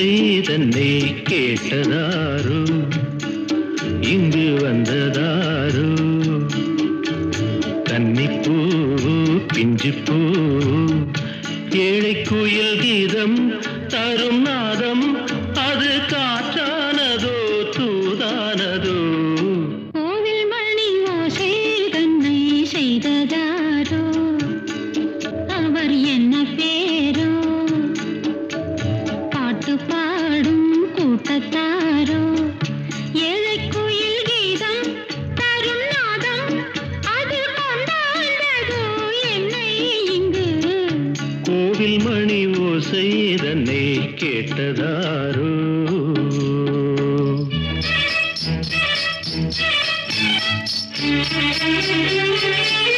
ஓசை தன்னை கேட்டதாரோ இங்கு வந்ததாரோ கன்னிப்பூ பிஞ்சுப்பூ ஏழை குயில் கீதம் தரும் நாதம் அது காற்றானதோ தூதானதோ கோவில் மணி ஓசை தன்னை செய்ததாரோ அவர் என்ன பேரோ பாட்டு பாடும் கூட்டத்தாரோ ஏழை குயில் கீதம் தரும் நாதம் அது கொண்டாண்டதோ என்னை இங்கு கோவில் மணி ஓசை தன்னை கேட்டதாரோ Thank you.